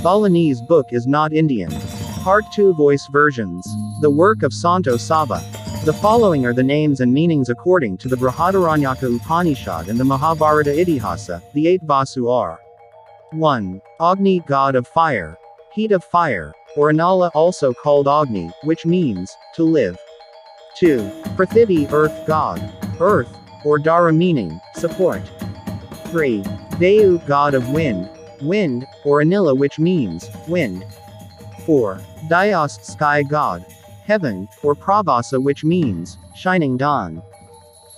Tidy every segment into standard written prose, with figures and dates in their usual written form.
Balinese book is not Indian. Part 2 voice versions. The work of Santo Saba. The following are the names and meanings according to the Brihadaranyaka Upanishad and the Mahabharata Itihasa. The 8 Vasu are: 1. Agni, god of fire. Heat of fire, or Anala, also called Agni, which means to live. 2. Prithivi, earth god. Earth, or Dara, meaning support. 3. Vayu, god of wind. Wind, or Anila, which means wind. 4. Dayas, sky god. Heaven, or Pravasa, which means shining dawn.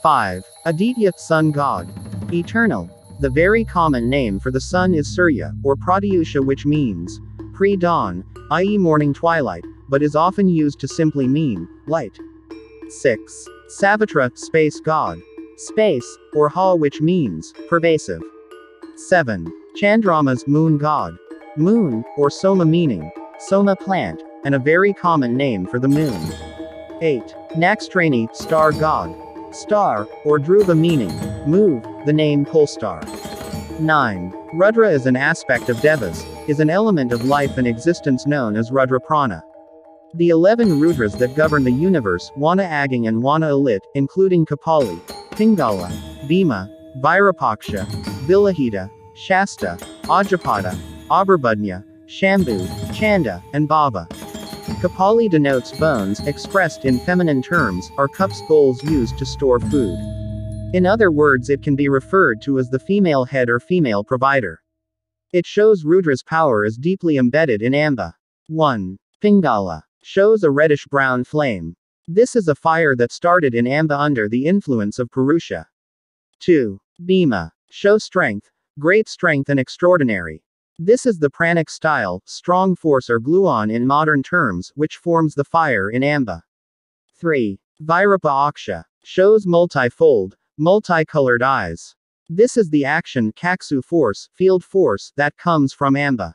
5. Aditya, sun god. Eternal. The very common name for the sun is Surya, or Pratyusha, which means pre-dawn, i.e. morning twilight, but is often used to simply mean light. 6. Savitra, space god. Space, or Ha, which means pervasive. 7. Chandramas, moon god. Moon, or Soma, meaning Soma plant, and a very common name for the moon. 8. Nakstrani, star god. Star, or Dhruva, meaning move, the name Polestar. 9. Rudra is an aspect of Devas, is an element of life and existence known as Rudra Prana. The 11 Rudras that govern the universe, Wana Aging and Wana Alit, including Kapali, Pingala, Bhima, Virupaksha, Vilahita, Shasta, Ajapada, Abhirbudnya, Shambhu, Chanda, and Baba. Kapali denotes bones, expressed in feminine terms, are cups, bowls used to store food. In other words, it can be referred to as the female head or female provider. It shows Rudra's power is deeply embedded in Amba. 1. Pingala shows a reddish-brown flame. This is a fire that started in Amba under the influence of Purusha. 2. Bhima shows strength, great strength and extraordinary. This is the pranic style, strong force or gluon in modern terms, which forms the fire in Amba. 3. Virupa Aksha shows multifold, multicolored eyes. This is the action Kaksu force, field force, that comes from Amba.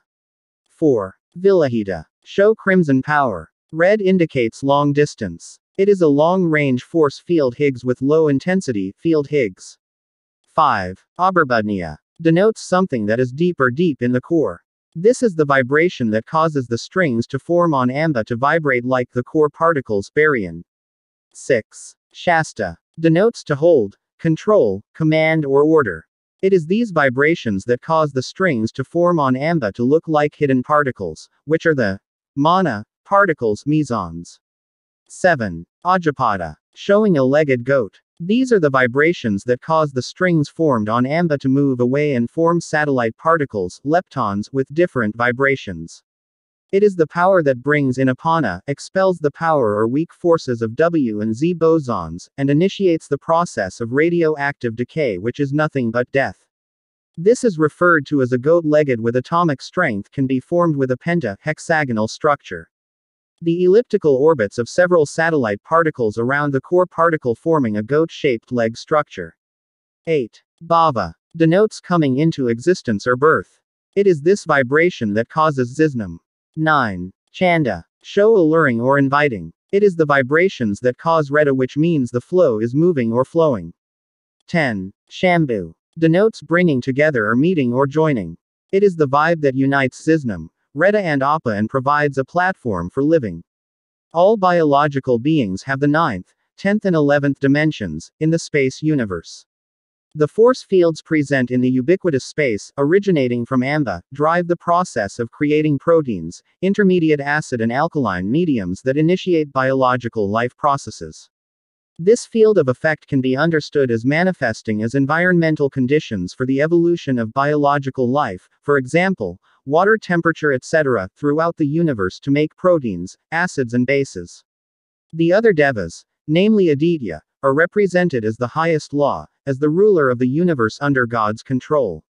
4. Vilahita show crimson power. Red indicates long distance. It is a long-range force field Higgs with low intensity, field Higgs. 5. Abhirbudnya denotes something that is deep in the core. This is the vibration that causes the strings to form on Amba to vibrate like the core particles baryon. 6. Shasta denotes to hold, control, command or order. It is these vibrations that cause the strings to form on Amba to look like hidden particles, which are the mana particles, mesons. 7. Ajapada showing a legged goat. These are the vibrations that cause the strings formed on Amba to move away and form satellite particles, leptons, with different vibrations. It is the power that brings in Apana, expels the power or weak forces of W and Z bosons, and initiates the process of radioactive decay, which is nothing but death. This is referred to as a goat-legged with atomic strength can be formed with a penta-hexagonal structure. The elliptical orbits of several satellite particles around the core particle forming a goat-shaped leg structure. 8. Bhava denotes coming into existence or birth. It is this vibration that causes Ziznam. 9. Chanda show alluring or inviting. It is the vibrations that cause Reta, which means the flow is moving or flowing. 10. Shambhu denotes bringing together or meeting or joining. It is the vibe that unites Ziznam, Reta and Appa and provides a platform for living. All biological beings have the 9th, 10th and 11th dimensions, in the space universe. The force fields present in the ubiquitous space, originating from Amba, drive the process of creating proteins, intermediate acid and alkaline mediums that initiate biological life processes. This field of effect can be understood as manifesting as environmental conditions for the evolution of biological life, for example, water temperature etc., throughout the universe to make proteins, acids and bases. The other devas, namely Aditya, are represented as the highest law, as the ruler of the universe under God's control.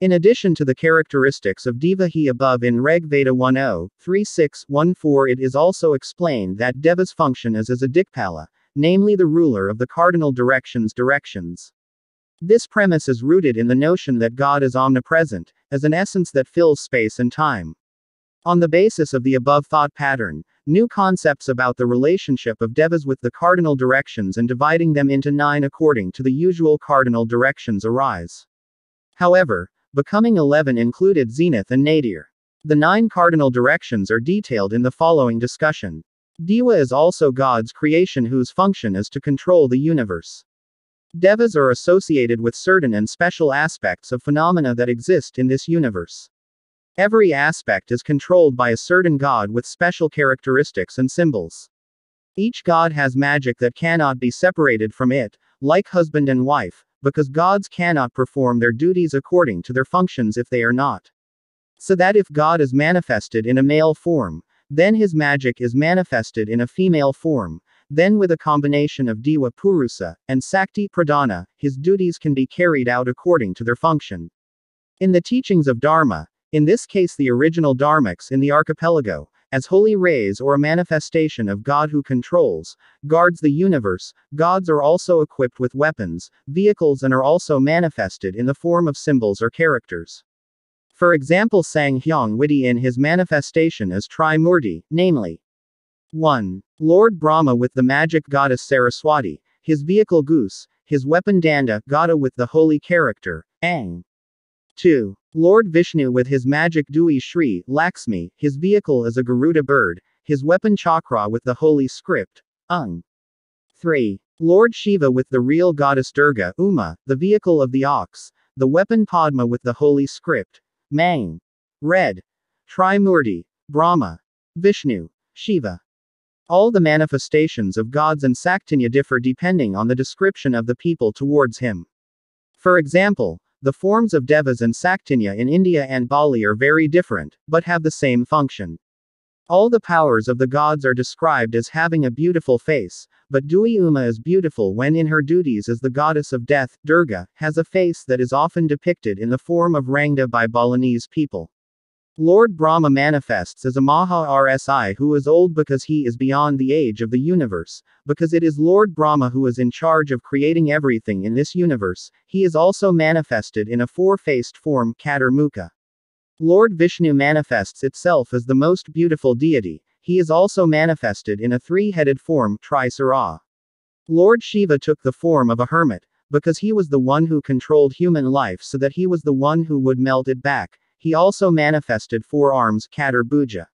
In addition to the characteristics of Devahi above in Reg Veda 10.36.14, it is also explained that devas function as a Dikpala, namely the ruler of the cardinal directions. This premise is rooted in the notion that God is omnipresent, as an essence that fills space and time. On the basis of the above thought pattern, new concepts about the relationship of devas with the cardinal directions and dividing them into 9 according to the usual cardinal directions arise. However, becoming 11 included Zenith and Nadir. The 9 cardinal directions are detailed in the following discussion. Dewa is also God's creation whose function is to control the universe. Devas are associated with certain and special aspects of phenomena that exist in this universe. Every aspect is controlled by a certain god with special characteristics and symbols. Each god has magic that cannot be separated from it, like husband and wife, because gods cannot perform their duties according to their functions if they are not. So that if God is manifested in a male form, then his magic is manifested in a female form. Then with a combination of Dewa Purusa and Sakti Pradhana, his duties can be carried out according to their function. In the teachings of Dharma, in this case the original Dharmics in the archipelago, as holy rays or a manifestation of God who controls, guards the universe, gods are also equipped with weapons, vehicles and are also manifested in the form of symbols or characters. For example, Sanghyang Widi in his manifestation as Trimurti, namely 1. Lord Brahma with the magic goddess Saraswati, his vehicle Goose, his weapon Danda, Gada with the holy character, Ang. 2. Lord Vishnu with his magic Dui Shri, Lakshmi, his vehicle is a Garuda bird, his weapon Chakra with the holy script, Ung. 3. Lord Shiva with the real goddess Durga, Uma, the vehicle of the ox, the weapon Padma with the holy script, Mang. Red. Trimurti, Brahma, Vishnu, Shiva. All the manifestations of gods and Saktinya differ depending on the description of the people towards him. For example, the forms of Devas and Saktinya in India and Bali are very different, but have the same function. All the powers of the gods are described as having a beautiful face, but Dui Uma is beautiful when in her duties as the goddess of death. Durga has a face that is often depicted in the form of Rangda by Balinese people. Lord Brahma manifests as a Maha Rsi who is old because he is beyond the age of the universe, because it is Lord Brahma who is in charge of creating everything in this universe. He is also manifested in a 4-faced form Katarmukha. Lord Vishnu manifests itself as the most beautiful deity. He is also manifested in a 3-headed form Trisara. Lord Shiva took the form of a hermit, because he was the one who controlled human life so that he was the one who would melt it back. He also manifested 4 arms Katarbuja.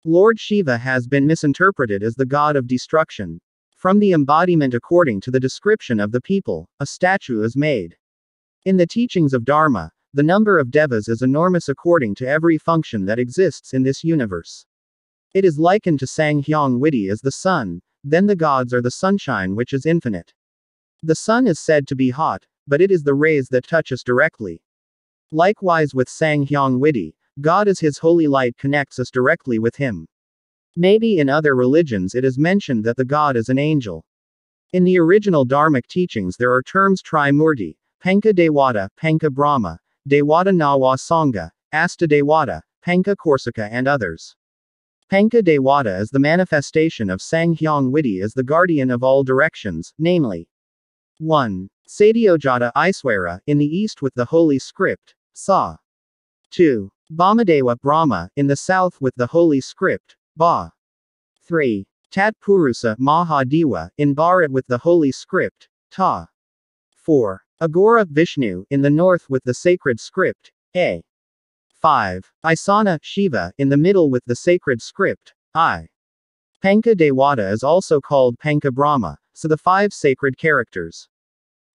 Lord Shiva has been misinterpreted as the god of destruction. From the embodiment according to the description of the people, a statue is made. In the teachings of Dharma, the number of devas is enormous according to every function that exists in this universe. It is likened to Sanghyang Widi as the sun, then the gods are the sunshine which is infinite. The sun is said to be hot, but it is the rays that touch us directly. Likewise with Sanghyang Widi, God as his holy light connects us directly with him. Maybe in other religions it is mentioned that the god is an angel. In the original Dharmic teachings there are terms Trimurti, Panka Dewata, Panka Brahma, Dewata Nawa Sangha, Asta Dewata, Panka Korsika and others. Panka Dewata is the manifestation of Sanghyang Widi as the guardian of all directions, namely 1. Satyojata Iswara, in the east with the holy script, Sa. 2. Bhamadewa Brahma, in the south with the holy script, Ba. 3. Tat Purusa Mahadewa, in Bharat with the holy script, Ta. 4. Agora Vishnu, in the north with the sacred script, A. 5. Isana Shiva, in the middle with the sacred script, I. Panka Dewata is also called Panka Brahma, so the 5 sacred characters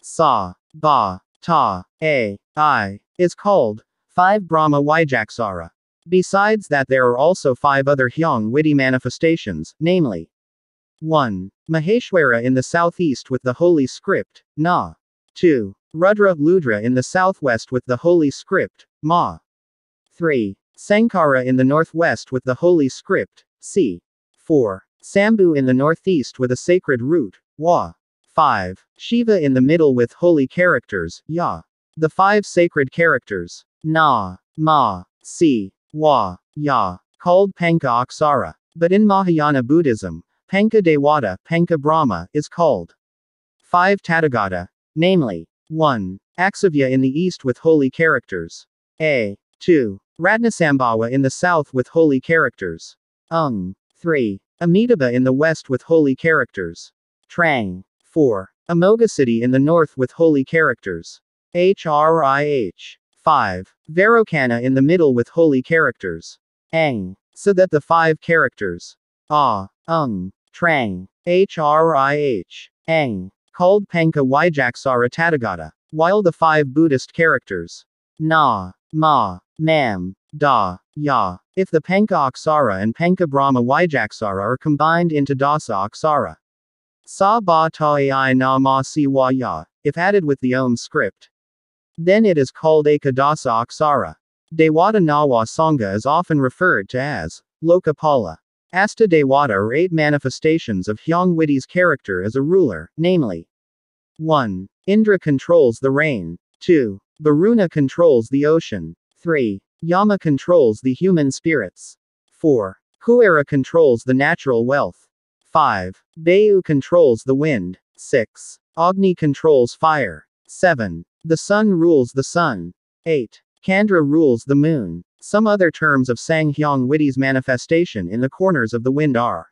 Sa, Ba, Ta, A, I, is called 5 Brahma Wijaksara. Besides that there are also 5 other Hyang Widi manifestations, namely 1. Maheshwara in the southeast with the holy script, Na. 2. Rudra Ludra in the southwest with the holy script, Ma. 3. Sankara in the northwest with the holy script, Si. 4. Sambhu in the northeast with a sacred root, Wa. 5. Shiva in the middle with holy characters, Ya. The 5 sacred characters, Na, Ma, Si, Wa, Ya, called Panka Aksara. But in Mahayana Buddhism, Panka Dewata, Panka Brahma, is called 5 Tathagata, namely 1. Aksavya in the east with holy characters, A. 2. Ratnasambhava in the south with holy characters, Ung. 3. Amitabha in the west with holy characters, Trang. 4. Amoghasiddhi in the north with holy characters, HRIH. 5. Vairocana in the middle with holy characters, ang, so that the 5 characters trang, hrih, ang, called Panka Wijaksara Tathagata, while the 5 Buddhist characters na, ma, mam, da, ya, if the Panka Aksara and Panka Brahma Wijaksara are combined into Dasa Aksara. Sa ba ta ai na ma si wa ya, if added with the Om script. Then it is called Ekadasa Aksara. Dewata Nawa Sangha is often referred to as Lokapala. Asta Dewata are 8 manifestations of Hyang Witi's character as a ruler, namely 1. Indra controls the rain. 2. Varuna controls the ocean. 3. Yama controls the human spirits. 4. Kuera controls the natural wealth. 5. Bayu controls the wind. 6. Agni controls fire. 7. The sun rules the sun. 8. Candra rules the moon. Some other terms of Sang Hyang Witi's manifestation in the corners of the wind are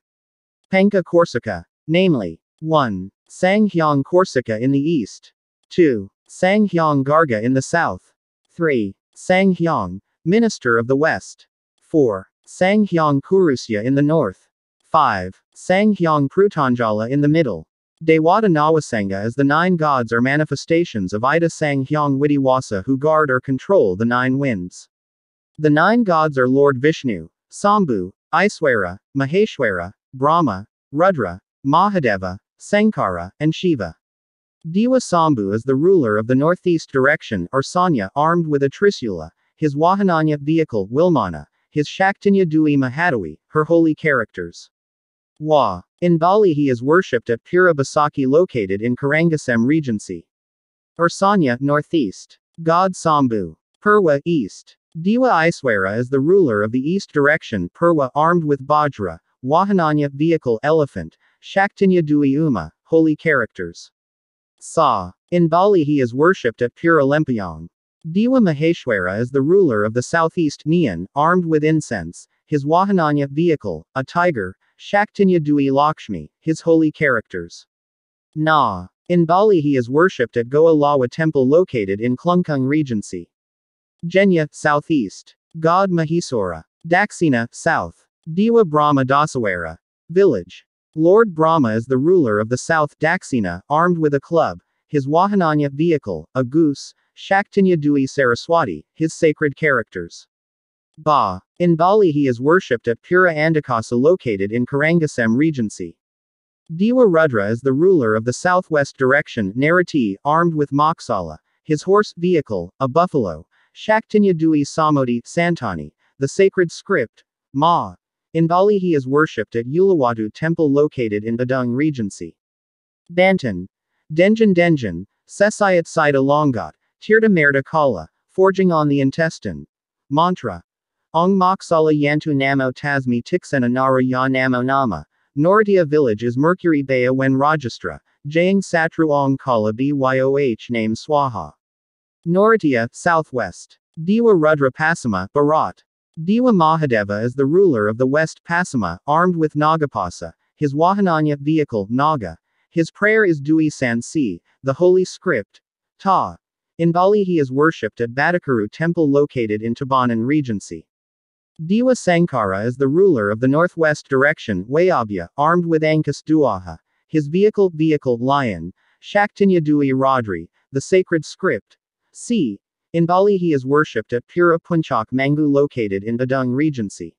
Panka Corsica, namely 1. Sang Hyang Corsica in the east. 2. Sang Hyang Garga in the south. 3. Sang Hyang, minister of the west. 4. Sang Hyang Kurusya in the north. 5. Sang Hyang Prutanjala in the middle. Dewata Nawasanga as the 9 gods are manifestations of Ida Sang Hyang Witiwasa who guard or control the 9 winds. The 9 gods are Lord Vishnu, Sambhu, Aiswara, Maheshwara, Brahma, Rudra, Mahadeva, Sankara, and Shiva. Dewa Sambhu is the ruler of the northeast direction or Sanya armed with a Trisula, his Wahananya vehicle Wilmana, his Shaktinya Dui Mahadawi, her holy characters. Wa. In Bali he is worshipped at Pura Basaki located in Karangasem Regency. Ursanya, northeast. God Sambhu. Purwa, east. Dewa Aiswara is the ruler of the east direction Purwa armed with Bajra, Wahananya vehicle elephant, Shaktinya Dui Uma, holy characters. Sa. In Bali he is worshipped at Pura Lempayong. Dewa Maheshwara is the ruler of the southeast Nian, armed with incense, his Wahananya vehicle, a tiger, Shaktinya Dui Lakshmi, his holy characters. Na. In Bali he is worshipped at Goa Lawa temple located in Klungkung Regency. Jenya, southeast. God Mahisora. Daksina, south. Dewa Brahma Dasawara. Village. Lord Brahma is the ruler of the south Daksina, armed with a club, his Wahananya vehicle, a goose, Shaktinya Dui Saraswati, his sacred characters. Ba. In Bali he is worshipped at Pura Andakasa located in Karangasem Regency. Dewa Rudra is the ruler of the southwest direction Narati, armed with Moksala, his horse vehicle, a buffalo, Shaktinya Dui Samodi Santani, the sacred script, Ma. In Bali he is worshipped at Uluwatu temple located in Badung Regency. Bantan. Denjan, Sesayat Sida Longat, Tirta Merta Kala, forging on the intestine. Mantra. Ong Moksala Yantu Namo Tasmi Tiksena Nara Ya Namo Nama. Noratia village is Mercury Baya Wen Rajastra, Jayang Satru Ong Kala Byoh name Swaha. Noratia, southwest. Dewa Rudra Pasama, Bharat. Dewa Mahadeva is the ruler of the west Pasama, armed with Nagapasa, his Wahananya vehicle, Naga. His prayer is Dui Sansi, the holy script. Ta. In Bali he is worshipped at Badakaru temple located in Tabanan Regency. Dewa Sankara is the ruler of the northwest direction Wayabya, armed with Ankus Duaha, his vehicle lion, Shaktinya Dui Radri, the sacred script. C. In Bali he is worshipped at Pura Punchak Mangu located in Badung Regency.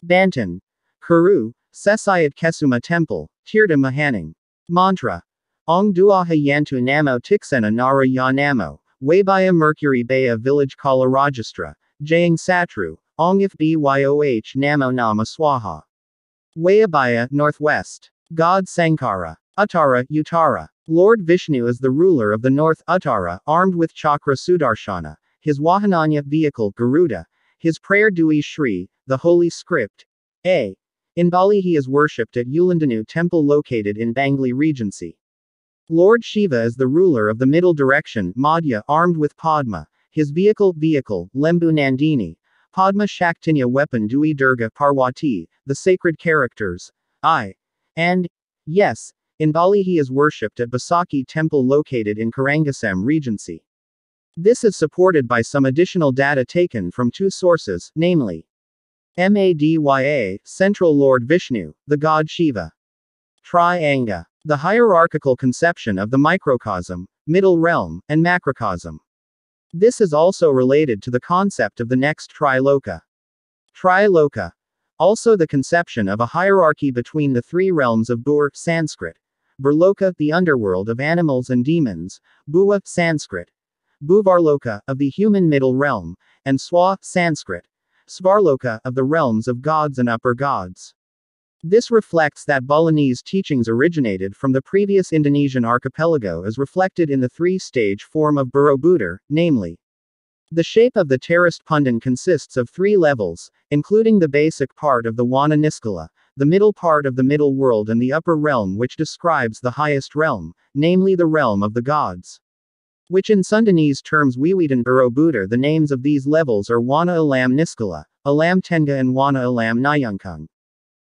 Bantan. Kuru, Sesayat Kesuma temple, Tirta Mahaning. Mantra. Ong Duaha Yantu Namo Tiksena Nara Ya Namo, Waybaya Mercury Baya village Kala Rajastra, Jayang Satru, Ong if Byoh Namo Nama Swaha. Wayabaya, northwest. God Sankara. Uttara, Uttara. Lord Vishnu is the ruler of the north Uttara, armed with Chakra Sudarshana, his Wahananya vehicle Garuda, his prayer Dui Shri, the holy script. A. In Bali he is worshipped at Ulandanu temple located in Bangli Regency. Lord Shiva is the ruler of the middle direction Madhya, armed with Padma, his vehicle Lembu Nandini, Padma Shaktinya weapon Dui Durga Parvati, the sacred characters. I. And. Yes. In Bali he is worshipped at Basaki temple located in Karangasem Regency. This is supported by some additional data taken from 2 sources, namely Madya, Central Lord Vishnu, the god Shiva. Tri-anga, the hierarchical conception of the microcosm, middle realm, and macrocosm. This is also related to the concept of the next triloka. Triloka, also the conception of a hierarchy between the three realms of Bur, Sanskrit, Burloka, the underworld of animals and demons, Bhuva, Sanskrit, Bhuvarloka, of the human middle realm, and Swa, Sanskrit, Svarloka, of the realms of gods and upper gods. This reflects that Balinese teachings originated from the previous Indonesian archipelago as reflected in the three-stage form of Borobudur, namely, the shape of the terraced pundan consists of three levels, including the basic part of the Wana Niskala, the middle part of the middle world and the upper realm which describes the highest realm, namely the realm of the gods. Which in Sundanese terms Wiwitan Borobudur. The names of these levels are Wana Alam Niskala, Alam Tenga and Wana Alam Nyangkung.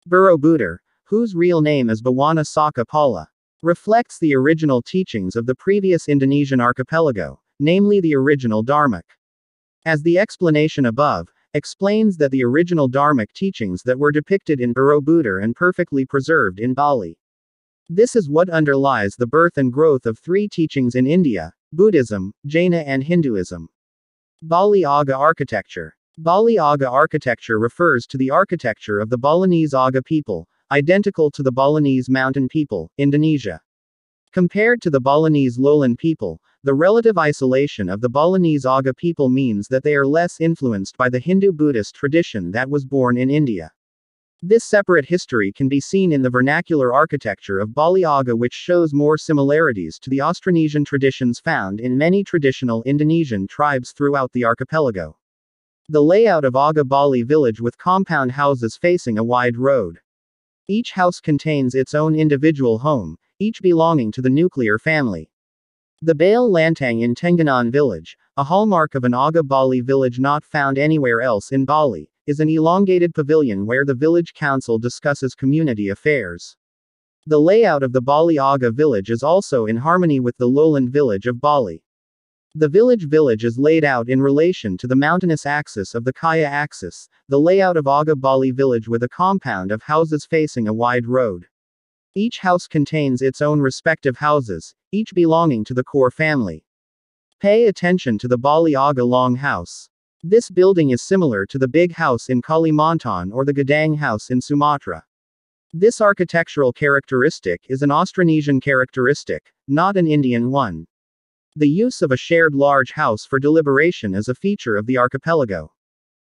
Borobudur, whose real name is Bawana Saka Pala, reflects the original teachings of the previous Indonesian archipelago, namely the original Dharmic. As the explanation above explains that the original Dharmic teachings that were depicted in Borobudur and perfectly preserved in Bali. This is what underlies the birth and growth of three teachings in India, Buddhism, Jaina and Hinduism. Bali Aga architecture. Bali Aga architecture refers to the architecture of the Balinese Aga people, identical to the Balinese mountain people, Indonesia. Compared to the Balinese lowland people, the relative isolation of the Balinese Aga people means that they are less influenced by the Hindu-Buddhist tradition that was born in India. This separate history can be seen in the vernacular architecture of Bali Aga, which shows more similarities to the Austronesian traditions found in many traditional Indonesian tribes throughout the archipelago. The layout of Aga Bali village with compound houses facing a wide road. Each house contains its own individual home, each belonging to the nuclear family. The Bale Lantang in Tenganan village, a hallmark of an Aga Bali village not found anywhere else in Bali, is an elongated pavilion where the village council discusses community affairs. The layout of the Bali Aga village is also in harmony with the lowland village of Bali. The village is laid out in relation to the mountainous axis of the Kaya axis, the layout of Aga Bali village with a compound of houses facing a wide road. Each house contains its own respective houses, each belonging to the core family. Pay attention to the Bali Aga Long House. This building is similar to the Big House in Kalimantan or the Gadang House in Sumatra. This architectural characteristic is an Austronesian characteristic, not an Indian one. The use of a shared large house for deliberation is a feature of the archipelago.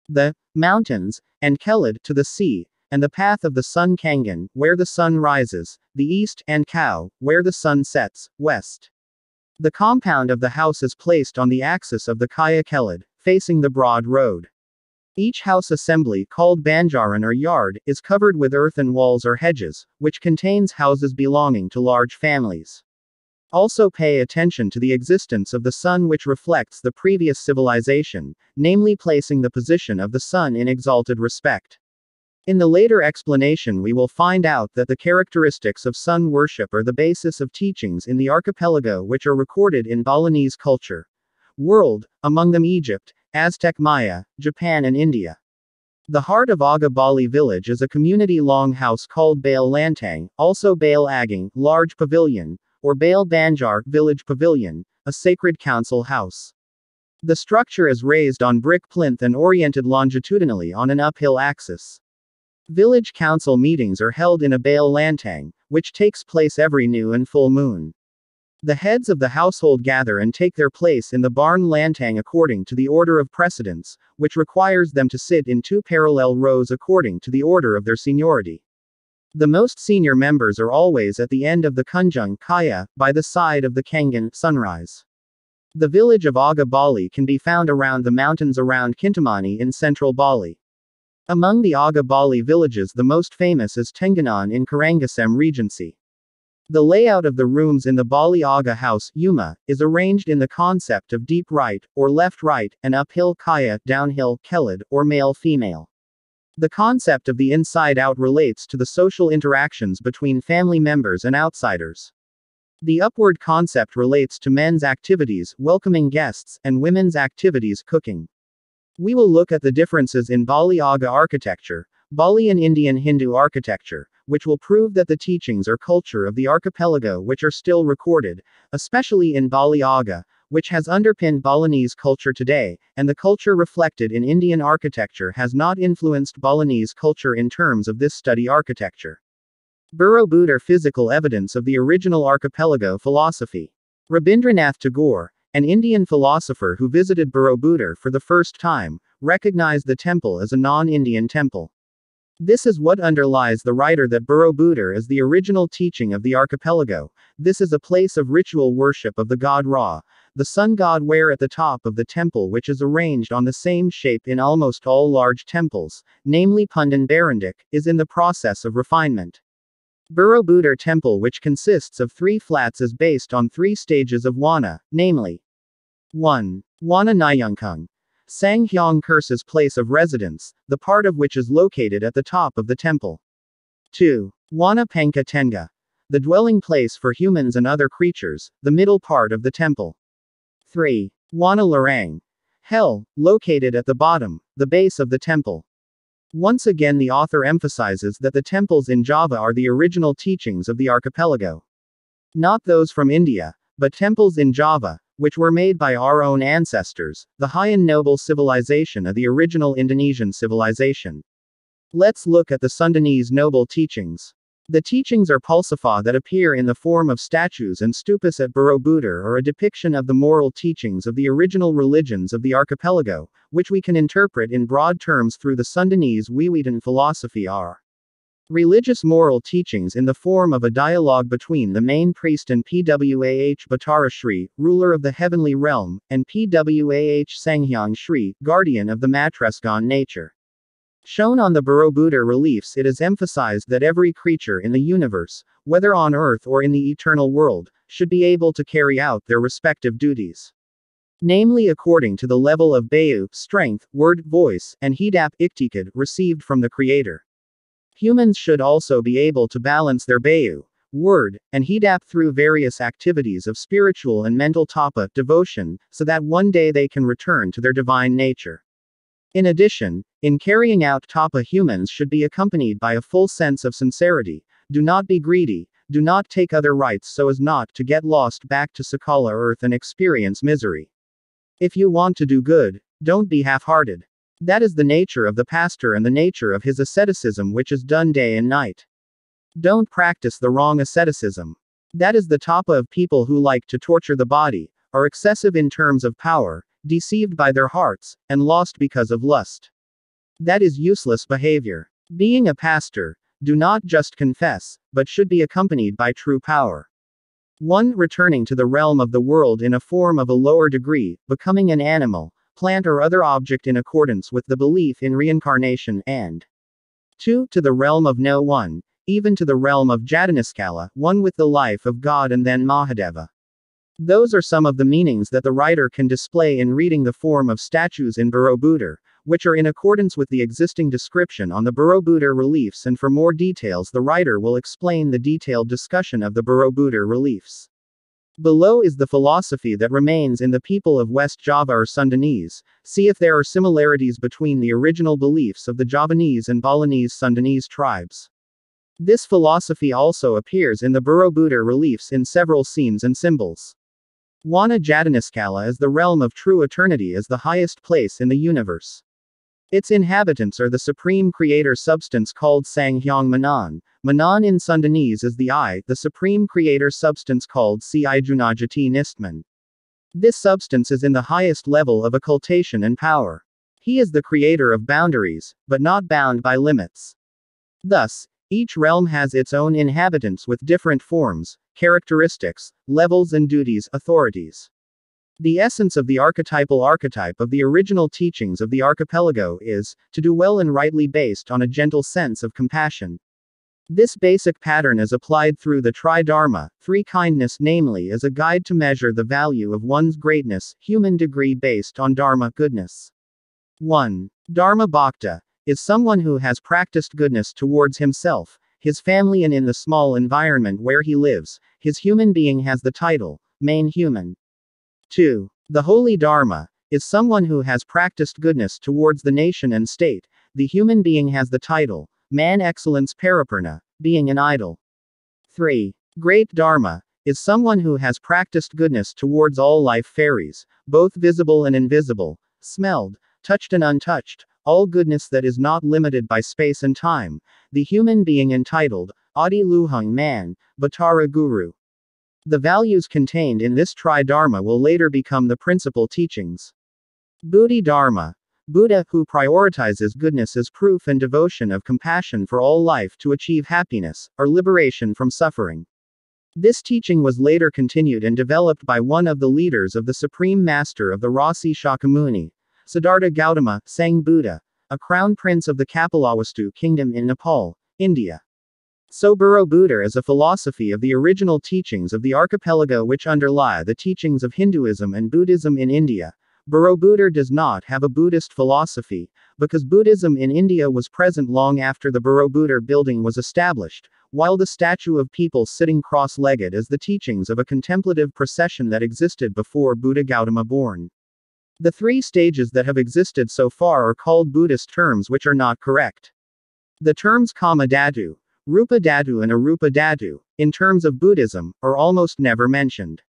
The mountains, and Kelad, to the sea, and the path of the sun Kangan, where the sun rises, the east, and Kau, where the sun sets, west. The compound of the house is placed on the axis of the Kaya Kelad, facing the broad road. Each house assembly, called banjaran or yard, is covered with earthen walls or hedges, which contains houses belonging to large families. Also pay attention to the existence of the sun, which reflects the previous civilization, namely placing the position of the sun in exalted respect. In the later explanation we will find out that the characteristics of sun worship are the basis of teachings in the archipelago which are recorded in Balinese culture. World, among them Egypt, Aztec Maya, Japan and India. The heart of Aga Bali village is a community long house called Bale Lantang, also Bale Agang, large pavilion, or Bale Banjar, village pavilion, a sacred council house. The structure is raised on brick plinth and oriented longitudinally on an uphill axis. Village council meetings are held in a Bale Lantang, which takes place every new and full moon. The heads of the household gather and take their place in the barn Lantang according to the order of precedence, which requires them to sit in two parallel rows according to the order of their seniority. The most senior members are always at the end of the Kunjung Kaya, by the side of the Kangan sunrise. The village of Aga Bali can be found around the mountains around Kintamani in central Bali. Among the Aga Bali villages the most famous is Tenganan in Karangasem Regency. The layout of the rooms in the Bali Aga house, Yuma, is arranged in the concept of deep right, or left right, and uphill Kaya, downhill Kelad, or male-female. The concept of the inside-out relates to the social interactions between family members and outsiders. The upward concept relates to men's activities, welcoming guests, and women's activities, cooking. We will look at the differences in Bali Aga architecture, Bali and Indian Hindu architecture, which will prove that the teachings or culture of the archipelago which are still recorded, especially in Bali Aga, which has underpinned Balinese culture today, and the culture reflected in Indian architecture has not influenced Balinese culture in terms of this study architecture. Borobudur physical evidence of the original archipelago philosophy. Rabindranath Tagore, an Indian philosopher who visited Borobudur for the first time, recognized the temple as a non-Indian temple. This is what underlies the writer that Borobudur is the original teaching of the archipelago. This is a place of ritual worship of the god Ra, the sun god, where at the top of the temple, which is arranged on the same shape in almost all large temples, namely Pundan Barandak, is in the process of refinement. Borobudur temple, which consists of 3 flats, is based on 3 stages of Wana, namely 1. Wana Nyungkung, Sanghyang Kursa's place of residence, the part of which is located at the top of the temple. 2. Wana Panka Tenga, the dwelling place for humans and other creatures, the middle part of the temple. 3. Wana Larang, hell, located at the bottom, the base of the temple. Once again, the author emphasizes that the temples in Java are the original teachings of the archipelago. Not those from India, but temples in Java, which were made by our own ancestors, the high and noble civilization of the original Indonesian civilization. Let's look at the Sundanese noble teachings. The teachings are pulsifa that appear in the form of statues and stupas at Borobudur, or a depiction of the moral teachings of the original religions of the archipelago, which we can interpret in broad terms through the Sundanese Wiwitan philosophy are religious moral teachings in the form of a dialogue between the main priest and Pwah Batara Shri, ruler of the heavenly realm, and Pwah Sanghyang Shri, guardian of the Matresgan nature. Shown on the Borobudur reliefs, it is emphasized that every creature in the universe, whether on earth or in the eternal world, should be able to carry out their respective duties. Namely, according to the level of bayu, strength, word, voice, and hidap, iktikad, received from the Creator. Humans should also be able to balance their bayu, word, and hidap through various activities of spiritual and mental tapa, devotion, so that one day they can return to their divine nature. In addition, in carrying out tapa, humans should be accompanied by a full sense of sincerity. Do not be greedy, do not take other rights so as not to get lost back to Sakala earth and experience misery. If you want to do good, don't be half-hearted. That is the nature of the pastor and the nature of his asceticism, which is done day and night. Don't practice the wrong asceticism. That is the tapa of people who like to torture the body, are excessive in terms of power, deceived by their hearts, and lost because of lust. That is useless behavior. Being a pastor, do not just confess, but should be accompanied by true power. 1. Returning to the realm of the world in a form of a lower degree, becoming an animal, plant or other object in accordance with the belief in reincarnation, and 2. To the realm of no one, even to the realm of Jataniskala, one with the life of God and then Mahadeva. Those are some of the meanings that the writer can display in reading the form of statues in Borobudur, which are in accordance with the existing description on the Borobudur reliefs, and for more details the writer will explain the detailed discussion of the Borobudur reliefs. Below is the philosophy that remains in the people of West Java or Sundanese. See if there are similarities between the original beliefs of the Javanese and Balinese Sundanese tribes. This philosophy also appears in the Borobudur reliefs in several scenes and symbols. Wana Jataniskala is the realm of true eternity, as the highest place in the universe. Its inhabitants are the supreme creator substance called Sanghyang Manan. Manan in Sundanese is the I, the supreme creator substance called Si Junajati Nistman. This substance is in the highest level of occultation and power. He is the creator of boundaries, but not bound by limits. Thus, each realm has its own inhabitants with different forms, characteristics, levels and duties, authorities. The essence of the archetypal archetype of the original teachings of the archipelago is, to do well and rightly, based on a gentle sense of compassion. This basic pattern is applied through the Tri-Dharma, 3 kindness, namely as a guide to measure the value of one's greatness, human degree based on Dharma, goodness. 1. Dharma Bhakta is someone who has practiced goodness towards himself, his family and in the small environment where he lives. His human being has the title, main human. 2. The holy Dharma is someone who has practiced goodness towards the nation and state. The human being has the title, man excellence paripurna, being an idol. 3. Great Dharma is someone who has practiced goodness towards all life fairies, both visible and invisible, smelled, touched and untouched, all goodness that is not limited by space and time. The human being entitled, Adi Luhung Man, Batara Guru. The values contained in this Tri-Dharma will later become the principal teachings. Buddhi Dharma. Buddha, who prioritizes goodness as proof and devotion of compassion for all life to achieve happiness, or liberation from suffering. This teaching was later continued and developed by one of the leaders of the Supreme Master of the Rasi Shakyamuni, Siddhartha Gautama, Sang Buddha, a crown prince of the Kapilavastu kingdom in Nepal, India. Buddha is a philosophy of the original teachings of the archipelago which underlie the teachings of Hinduism and Buddhism in India. Borobudur does not have a Buddhist philosophy, because Buddhism in India was present long after the Borobudur building was established, while the statue of people sitting cross-legged is the teachings of a contemplative procession that existed before Buddha Gautama born. The 3 stages that have existed so far are called Buddhist terms which are not correct. The terms Kama Dhatu, Rupa Dhatu and Arupa Dhatu, in terms of Buddhism, are almost never mentioned.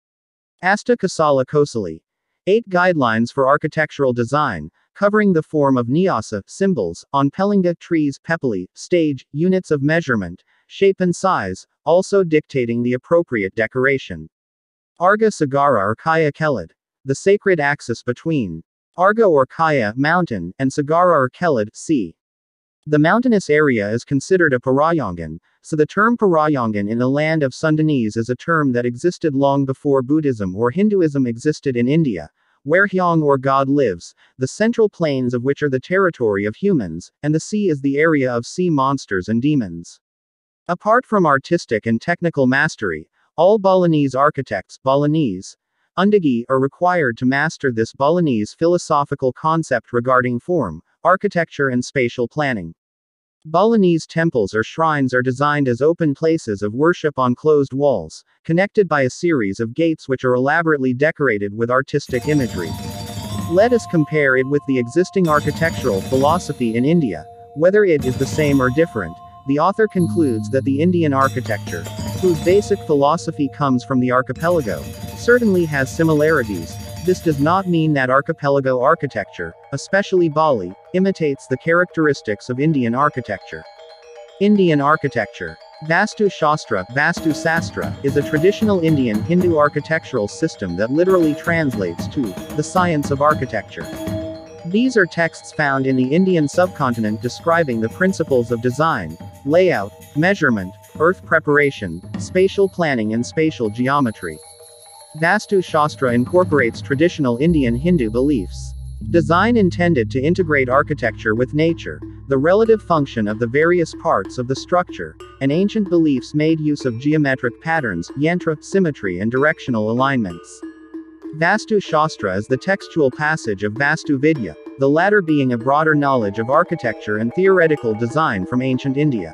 Asta Kasala Kosali. 8 guidelines for architectural design, covering the form of nyasa, symbols, on pelinga, trees, pepali, stage, units of measurement, shape and size, also dictating the appropriate decoration. Arga Sagara or Kaya Kelad. The sacred axis between Arga or Kaya, mountain, and Sagara or Kelad, sea. The mountainous area is considered a Parayangan, so the term Parayangan in the land of Sundanese is a term that existed long before Buddhism or Hinduism existed in India, where Hyang or God lives, the central plains of which are the territory of humans, and the sea is the area of sea monsters and demons. Apart from artistic and technical mastery, all Balinese architects, Balinese, Undagi, are required to master this Balinese philosophical concept regarding form, architecture and spatial planning. Balinese temples or shrines are designed as open places of worship on closed walls, connected by a series of gates which are elaborately decorated with artistic imagery. Let us compare it with the existing architectural philosophy in India. Whether it is the same or different, the author concludes that the Indian architecture, whose basic philosophy comes from the archipelago, certainly has similarities. This does not mean that archipelago architecture, especially Bali, imitates the characteristics of Indian architecture. Indian architecture. Vastu Shastra, Vastu Sastra, is a traditional Indian Hindu architectural system that literally translates to the science of architecture. These are texts found in the Indian subcontinent describing the principles of design, layout, measurement, earth preparation, spatial planning and spatial geometry. Vastu Shastra incorporates traditional Indian Hindu beliefs. Design intended to integrate architecture with nature, the relative function of the various parts of the structure, and ancient beliefs made use of geometric patterns, yantra, symmetry and directional alignments. Vastu Shastra is the textual passage of Vastu Vidya, the latter being a broader knowledge of architecture and theoretical design from ancient India.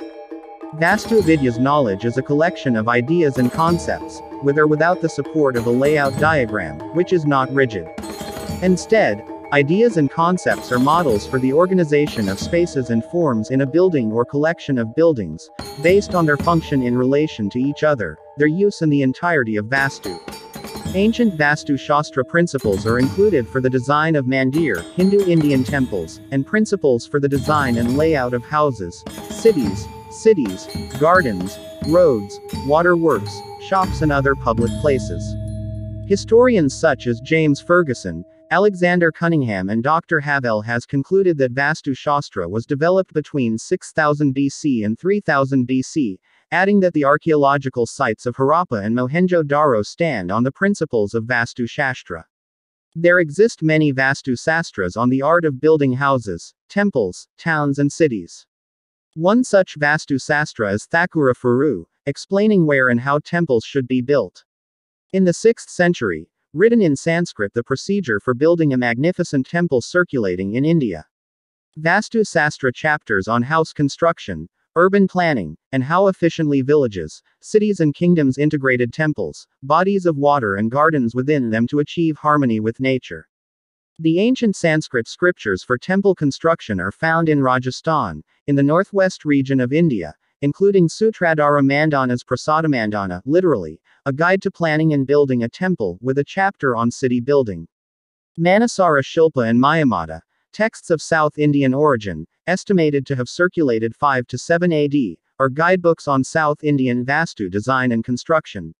Vastu Vidya's knowledge is a collection of ideas and concepts, with or without the support of a layout diagram, which is not rigid. Instead, ideas and concepts are models for the organization of spaces and forms in a building or collection of buildings, based on their function in relation to each other, their use in the entirety of Vastu. Ancient Vastu Shastra principles are included for the design of mandir, Hindu Indian temples, and principles for the design and layout of houses, cities, gardens, roads, waterworks, shops and other public places. Historians such as James Ferguson, Alexander Cunningham and Dr. Havel has concluded that Vastu Shastra was developed between 6000 BC and 3000 BC, adding that the archaeological sites of Harappa and Mohenjo-Daro stand on the principles of Vastu Shastra. There exist many Vastu Sastras on the art of building houses, temples, towns and cities. One such Vastu Sastra is Thakura Furu, explaining where and how temples should be built. In the 6th century, written in Sanskrit the procedure for building a magnificent temple circulating in India. Vastu Sastra chapters on house construction, urban planning, and how efficiently villages, cities and kingdoms integrated temples, bodies of water and gardens within them to achieve harmony with nature. The ancient Sanskrit scriptures for temple construction are found in Rajasthan, in the northwest region of India, including Sutradhara Mandana's Prasadamandana, literally, a guide to planning and building a temple, with a chapter on city building. Manasara Shilpa and Mayamata, texts of South Indian origin, estimated to have circulated 5 to 7 AD, are guidebooks on South Indian Vastu design and construction.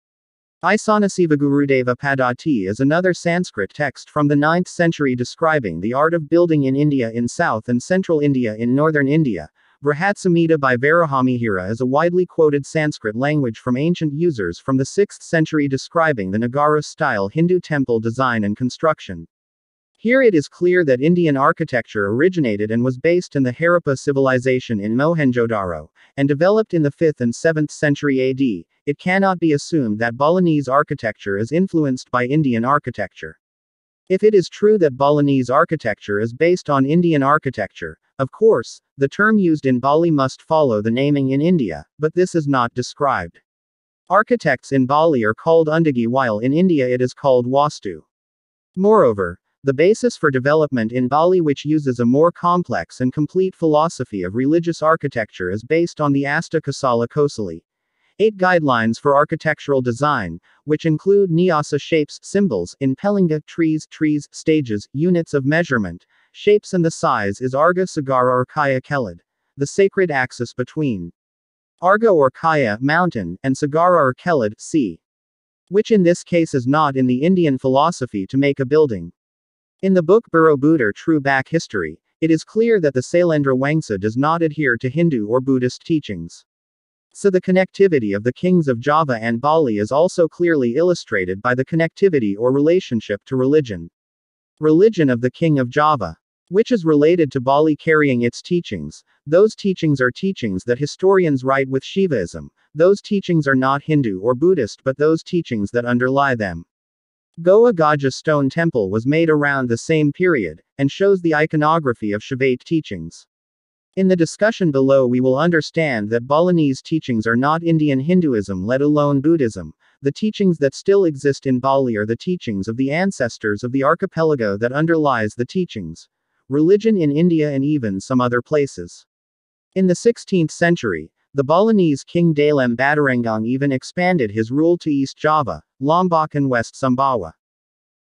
Isanasiva Gurudeva Padati is another Sanskrit text from the 9th century describing the art of building in India in South and Central India in Northern India. Brihatsamhita by Varahamihira is a widely quoted Sanskrit language from ancient users from the 6th century describing the Nagara-style Hindu temple design and construction. Here it is clear that Indian architecture originated and was based in the Harappa civilization in Mohenjo-daro, and developed in the 5th and 7th century AD. It cannot be assumed that Balinese architecture is influenced by Indian architecture. If it is true that Balinese architecture is based on Indian architecture, of course, the term used in Bali must follow the naming in India, but this is not described. Architects in Bali are called Undagi while in India it is called Wastu. Moreover, the basis for development in Bali, which uses a more complex and complete philosophy of religious architecture, is based on the Asta Kasala Kosali. 8 guidelines for architectural design, which include Nyasa shapes, symbols, in Pelinga, trees, stages, units of measurement, shapes, and the size is Arga Sagara or Kaya Kelad, the sacred axis between Arga or Kaya, mountain, and Sagara or Kelad, sea. Which in this case is not in the Indian philosophy to make a building. In the book Borobudur True Back History, it is clear that the Sailendra Wangsa does not adhere to Hindu or Buddhist teachings. So the connectivity of the kings of Java and Bali is also clearly illustrated by the connectivity or relationship to religion. Religion of the king of Java, which is related to Bali carrying its teachings. Those teachings are teachings that historians write with Shivaism. Those teachings are not Hindu or Buddhist but those teachings that underlie them. Goa Gaja stone temple was made around the same period, and shows the iconography of Shaiva teachings. In the discussion below we will understand that Balinese teachings are not Indian Hinduism let alone Buddhism. The teachings that still exist in Bali are the teachings of the ancestors of the archipelago that underlies the teachings. Religion in India and even some other places. In the 16th century, the Balinese king Dalem Badarangong even expanded his rule to East Java, Lombok and West Sumbawa.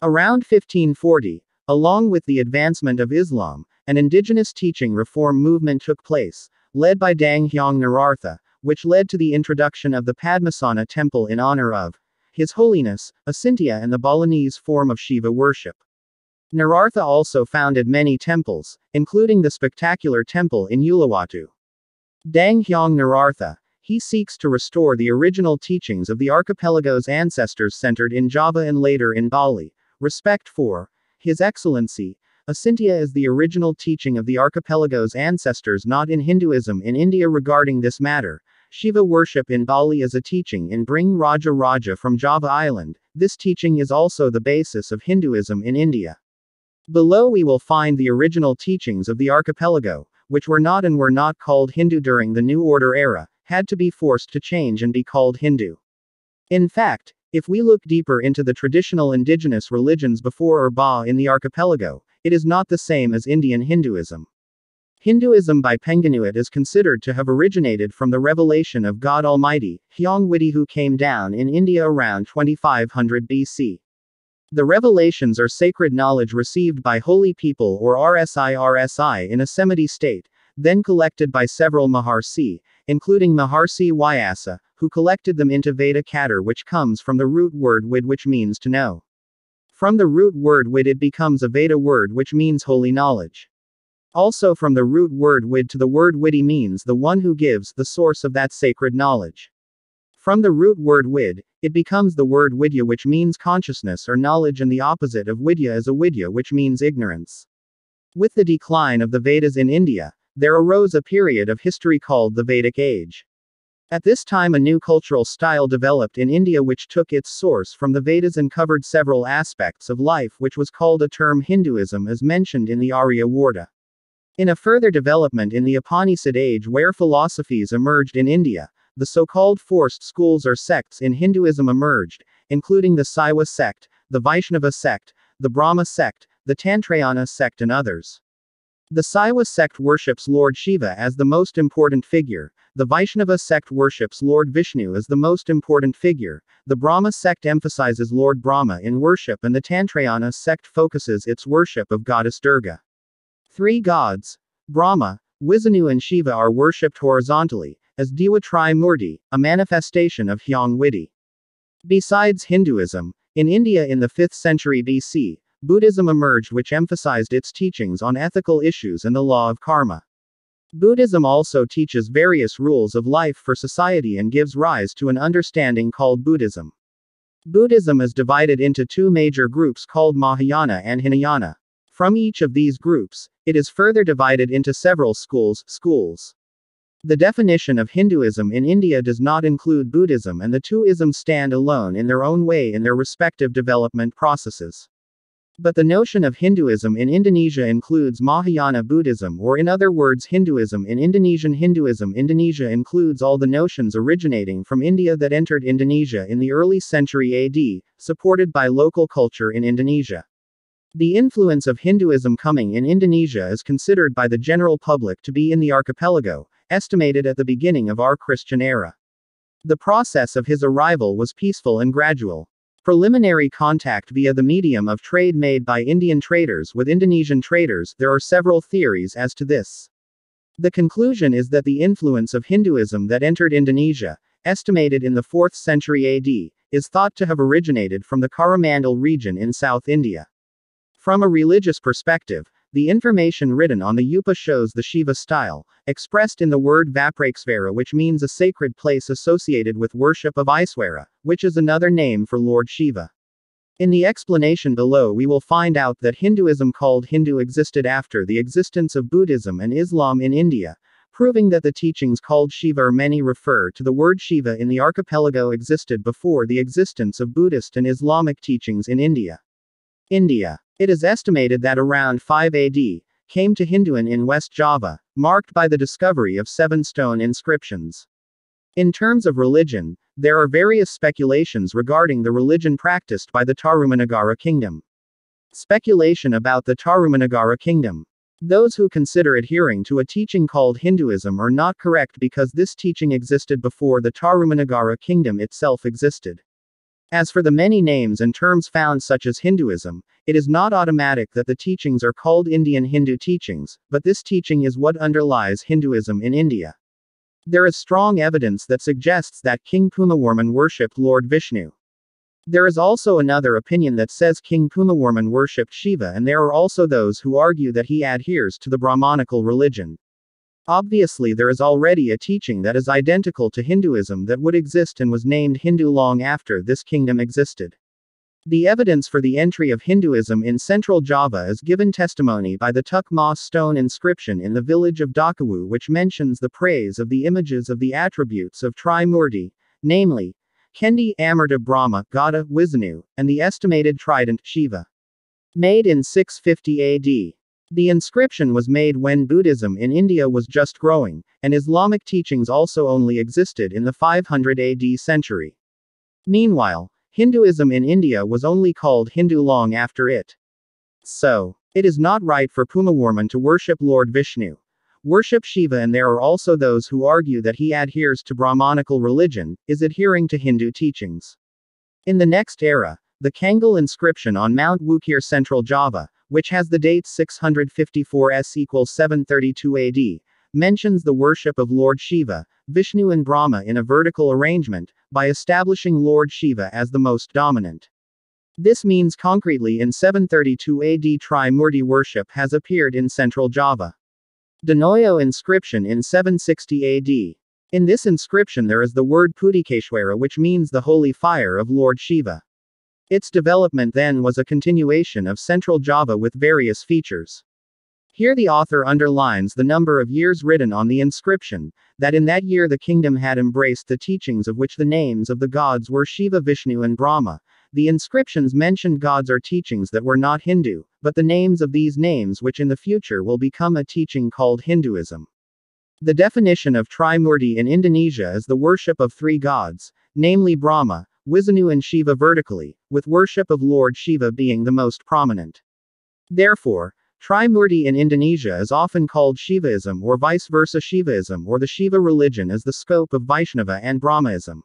Around 1540, along with the advancement of Islam, an indigenous teaching reform movement took place, led by Dang Hyang Narartha, which led to the introduction of the Padmasana temple in honor of His Holiness, Asintya, and the Balinese form of Shiva worship. Narartha also founded many temples, including the spectacular temple in Uluwatu. Dang Hyang Narartha, he seeks to restore the original teachings of the archipelago's ancestors centered in Java and later in Bali. Respect for His Excellency, Asintya is the original teaching of the archipelago's ancestors not in Hinduism in India regarding this matter. Shiva worship in Bali is a teaching in Bring Raja Raja from Java Island. This teaching is also the basis of Hinduism in India. Below we will find the original teachings of the archipelago, which were not called Hindu during the New Order era, had to be forced to change and be called Hindu. In fact, if we look deeper into the traditional indigenous religions before or Ba in the archipelago, it is not the same as Indian Hinduism. Hinduism by Penganuit is considered to have originated from the revelation of God Almighty, Hyang Widi, who came down in India around 2500 BC. The revelations are sacred knowledge received by holy people or RSI in a Samadhi state, then collected by several Maharsi, including Maharsi Vyasa, who collected them into Veda Katar, which comes from the root word vid, which means to know. From the root word vid it becomes a Veda word which means holy knowledge. Also from the root word vid to the word widi means the one who gives, the source of that sacred knowledge. From the root word vid, it becomes the word vidya, which means consciousness or knowledge, and the opposite of vidya is avidya, which means ignorance. With the decline of the Vedas in India, there arose a period of history called the Vedic Age. At this time a new cultural style developed in India which took its source from the Vedas and covered several aspects of life, which was called a term Hinduism as mentioned in the Arya Varta. In a further development in the Upanishad age where philosophies emerged in India, the so-called forced schools or sects in Hinduism emerged, including the Saiva sect, the Vaishnava sect, the Brahma sect, the Tantrayana sect and others. The Saiva sect worships Lord Shiva as the most important figure, the Vaishnava sect worships Lord Vishnu as the most important figure, the Brahma sect emphasizes Lord Brahma in worship, and the Tantrayana sect focuses its worship of goddess Durga. Three gods, Brahma, Vishnu and Shiva, are worshipped horizontally, as Diva Trimurti, a manifestation of Hyang Widi. Besides Hinduism, in India in the 5th century BC, Buddhism emerged, which emphasized its teachings on ethical issues and the law of karma. Buddhism also teaches various rules of life for society and gives rise to an understanding called Buddhism. Buddhism is divided into two major groups called Mahayana and Hinayana. From each of these groups, it is further divided into several schools. The definition of Hinduism in India does not include Buddhism, and the two isms stand alone in their own way in their respective development processes. But the notion of Hinduism in Indonesia includes Mahayana Buddhism, or in other words Hinduism in Indonesian Hinduism. Indonesia includes all the notions originating from India that entered Indonesia in the early century AD, supported by local culture in Indonesia. The influence of Hinduism coming in Indonesia is considered by the general public to be in the archipelago, estimated at the beginning of our Christian era. The process of his arrival was peaceful and gradual. Preliminary contact via the medium of trade made by Indian traders with Indonesian traders. There are several theories as to this. The conclusion is that the influence of Hinduism that entered Indonesia, estimated in the 4th century AD, is thought to have originated from the Coromandel region in South India. From a religious perspective, the information written on the Upa shows the Shiva style, expressed in the word Vaprakesvara, which means a sacred place associated with worship of Iswara, which is another name for Lord Shiva. In the explanation below we will find out that Hinduism called Hindu existed after the existence of Buddhism and Islam in India, proving that the teachings called Shiva or many refer to the word Shiva in the archipelago existed before the existence of Buddhist and Islamic teachings in India. It is estimated that around 5 AD, came to Hinduan in West Java, marked by the discovery of 7 stone inscriptions. In terms of religion, there are various speculations regarding the religion practiced by the Tarumanagara kingdom. Speculation about the Tarumanagara kingdom. Those who consider adhering to a teaching called Hinduism are not correct because this teaching existed before the Tarumanagara kingdom itself existed. As for the many names and terms found such as Hinduism, it is not automatic that the teachings are called Indian Hindu teachings, but this teaching is what underlies Hinduism in India. There is strong evidence that suggests that King Pumawarman worshipped Lord Vishnu. There is also another opinion that says King Pumawarman worshipped Shiva, and there are also those who argue that he adheres to the Brahmanical religion. Obviously, there is already a teaching that is identical to Hinduism that would exist and was named Hindu long after this kingdom existed. The evidence for the entry of Hinduism in central Java is given testimony by the Tuk Ma stone inscription in the village of Dakawu, which mentions the praise of the images of the attributes of Trimurti, namely, Kendi Amarta Brahma, Gada, Vishnu, and the estimated trident, Shiva. Made in 650 AD. The inscription was made when Buddhism in India was just growing, and Islamic teachings also only existed in the 500 AD century. Meanwhile, Hinduism in India was only called Hindu long after it. So, it is not right for Pumawarman to worship Lord Vishnu. Worship Shiva, and there are also those who argue that he adheres to Brahmanical religion, is adhering to Hindu teachings. In the next era, the Kangal inscription on Mount Wukir, Central Java, which has the date 654 s = 732 AD, mentions the worship of Lord Shiva, Vishnu and Brahma in a vertical arrangement, by establishing Lord Shiva as the most dominant. This means concretely in 732 AD Trimurti worship has appeared in Central Java. Danoyo inscription in 760 AD. In this inscription there is the word Pudikeshwara, which means the holy fire of Lord Shiva. Its development then was a continuation of Central Java with various features. Here the author underlines the number of years written on the inscription, that in that year the kingdom had embraced the teachings of which the names of the gods were Shiva, Vishnu and Brahma. The inscriptions mentioned gods or teachings that were not Hindu, but the names of these names which in the future will become a teaching called Hinduism. The definition of Trimurti in Indonesia is the worship of 3 gods, namely Brahma, Vishnu and Shiva vertically, with worship of Lord Shiva being the most prominent. Therefore, Trimurti in Indonesia is often called Shivaism or vice versa Shivaism or the Shiva religion as the scope of Vaishnava and Brahmaism.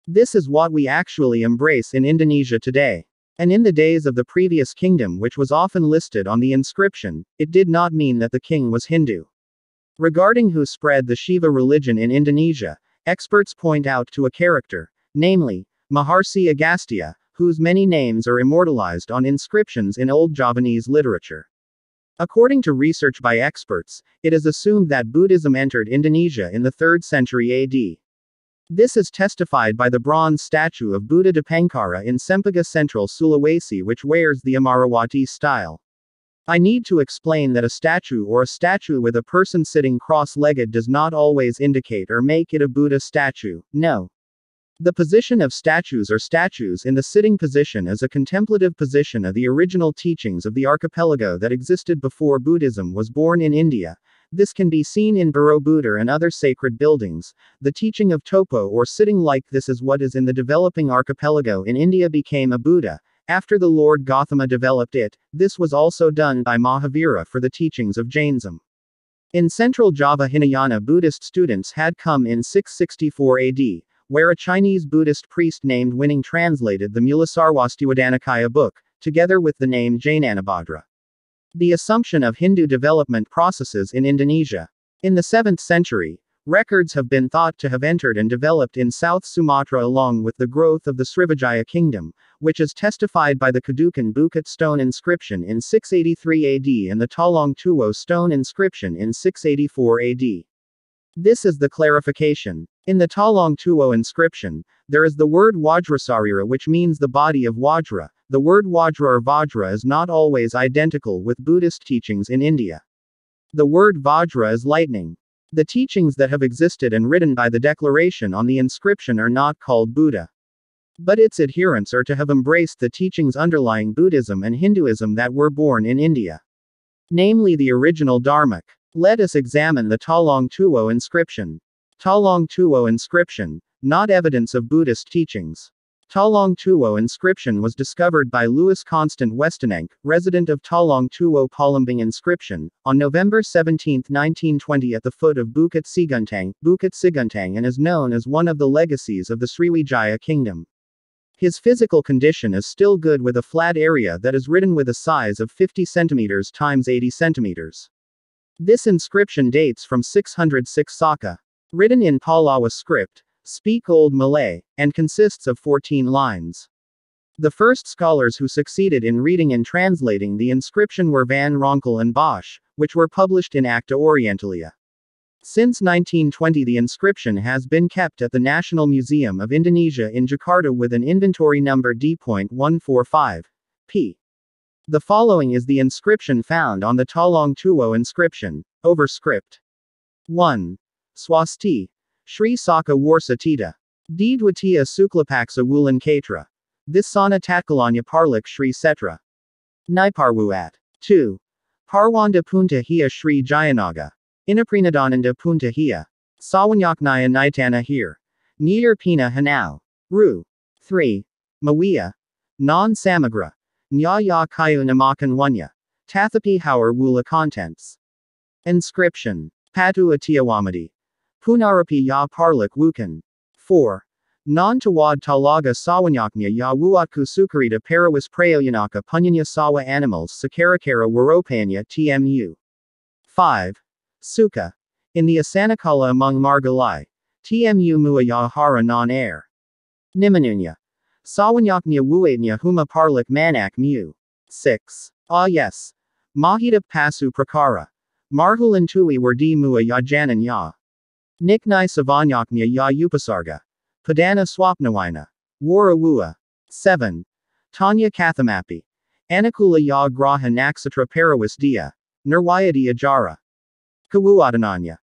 This is what we actually embrace in Indonesia today. And in the days of the previous kingdom, which was often listed on the inscription, it did not mean that the king was Hindu. Regarding who spread the Shiva religion in Indonesia, experts point out to a character, namely, Maharsi Agastya, whose many names are immortalized on inscriptions in Old Javanese literature. According to research by experts, it is assumed that Buddhism entered Indonesia in the 3rd century AD. This is testified by the bronze statue of Buddha Dipankara in Sempaga Central Sulawesi, which wears the Amarawati style. I need to explain that a statue or a statue with a person sitting cross-legged does not always indicate or make it a Buddha statue, no. The position of statues or statues in the sitting position is a contemplative position of the original teachings of the archipelago that existed before Buddhism was born in India. This can be seen in Borobudur and other sacred buildings. The teaching of topo or sitting like this is what is in the developing archipelago in India became a Buddha. After the Lord Gautama developed it, this was also done by Mahavira for the teachings of Jainism. In central Java Hinayana Buddhist students had come in 664 AD, where a Chinese Buddhist priest named Winning translated the Mulasarwastiwadanakaya book, together with the name Jainanabhadra. The assumption of Hindu development processes in Indonesia. In the 7th century, records have been thought to have entered and developed in South Sumatra along with the growth of the Srivijaya kingdom, which is testified by the Kedukan Bukit stone inscription in 683 AD and the Talong Tuwo stone inscription in 684 AD. This is the clarification. In the Talong Tuwo inscription, there is the word Wajrasarira, which means the body of Wajra. The word Wajra or Vajra is not always identical with Buddhist teachings in India. The word Vajra is lightning. The teachings that have existed and written by the declaration on the inscription are not called Buddha. But its adherents are to have embraced the teachings underlying Buddhism and Hinduism that were born in India. Namely the original Dharmic. Let us examine the Talong Tuwo inscription. Talong Tuwo inscription, not evidence of Buddhist teachings. Talong Tuwo inscription was discovered by Louis Constant Westenenck, resident of Talong Tuwo Palembang inscription, on November 17, 1920 at the foot of Bukit Siguntang, and is known as one of the legacies of the Sriwijaya kingdom. His physical condition is still good with a flat area that is written with a size of 50 cm x 80 cm. This inscription dates from 606 Saka. Written in Pallawa script, speak Old Malay, and consists of 14 lines. The first scholars who succeeded in reading and translating the inscription were Van Ronkel and Bosch, which were published in Acta Orientalia. Since 1920 the inscription has been kept at the National Museum of Indonesia in Jakarta with an inventory number D.145. p. The following is the inscription found on the Talong Tuwo inscription, overscript. 1. Swasti. Sri Saka Warsa Tita. D. Dwatia Suklapaksa Wulan Katra. This sana Tatkalanya Parlik Sri Setra. Niparwuat. 2. Parwanda Punta Hia Sri Jayanaga. Inaprinadhananda Punta Hia. Sawanyaknaya Naitana here. Niyar Pina Hanau. Ru. 3. Mawia. Non Samagra. Nya Kayu Namakan Wanya. Tathapi Howar Wula Contents. Inscription. Patu Atiawamadi. Punarapi Ya Parlik Wukan. 4. Non Tawad Talaga Sawanyaknya Ya Wuatku Sukarita Parawis Prayoyanaka Punyanya Sawa Animals Sakarakara Waropanya TMU. 5. Suka. In the Asanakala among Margalai. TMU Mua Ya Hara Non Air. Nimanunya. Sawanyaknya Wuatnya Huma Parlik Manak Mu. 6. Ah yes. Mahita Pasu Prakara. Marhulan Tui Wardi Mua Ya Janan Ya. Niknai Savanyaknya Ya Upasarga. Padana Swapnawina. Warawua. 7. Tanya Kathamapi. Anakula Ya Graha Naksatra Parawis Dia. Nirwayadi Ajara. Kawuadananya.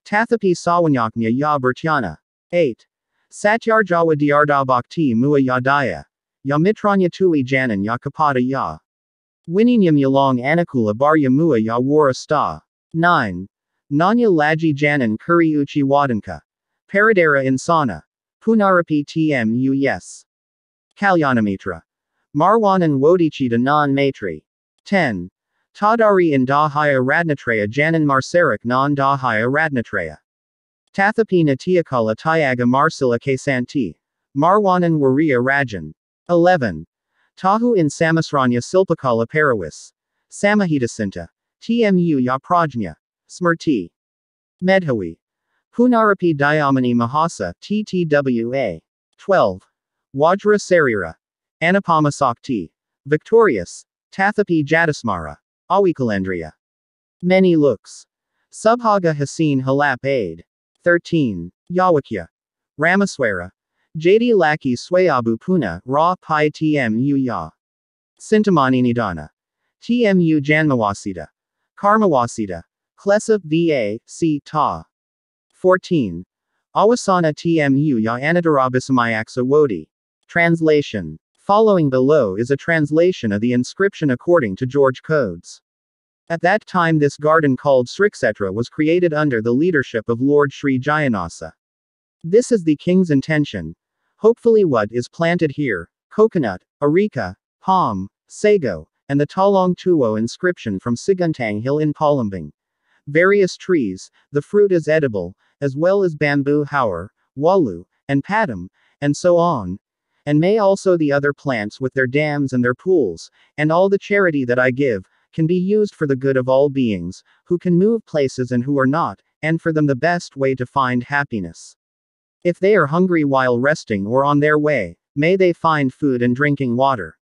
Tathapi Sawanyaknya Ya Bertyana. 8. Satyarjawa Diarda Bhakti Mua Ya Daya. Ya Mitranya Tui Janan Ya Kapada Ya. Wininyam Yalong Anakula Barya Mua Ya Wara Sta. 9. Nanya Laji Janan Kuri Uchi Wadanka. Paradera Insana. Punarapi Tmu Yes. Kalyanamitra. Marwanan Wodichita Non Matri. 10. Tadari Indahaya Radnatraya Janan Marsarik non Dahaya Radnatraya. Tathapi Natiakala Tyaga Marsila Kesanti. Marwanan Waria Rajan. 11. Tahu in Samasranya Silpakala Parawis. Samahitasinta. Tmu Ya Prajna. Smrti. Medhawi. Punarapi Dayamani Mahasa TTWA. 12. Wajra Sarira. Anapamasakti. Victorious. Tathapi Jadasmara. Awikalandria. Many looks. Subhaga Hasin Halap Aid. 13. Yawakya. Ramaswara. Jadi Laki Swayabu Puna Ra Pi Tmu Ya. Sintamani Nidana. Tmu Janmawasita. Karmawasita. Klesa Va. C. Ta. 14. Awasana Tmu Ya Anadarabisamayaxa Wodi. Translation. Following below is a translation of the inscription according to George Codes. At that time this garden called Sriksetra was created under the leadership of Lord Sri Jayanasa. This is the king's intention. Hopefully what is planted here, coconut, areca, palm, sago, and the Talong Tuo inscription from Siguntang Hill in Palembang. Various trees, the fruit is edible, as well as bamboo haur, walu, and padam, and so on. And may also the other plants with their dams and their pools, and all the charity that I give, can be used for the good of all beings, who can move places and who are not, and for them the best way to find happiness. If they are hungry while resting or on their way, may they find food and drinking water.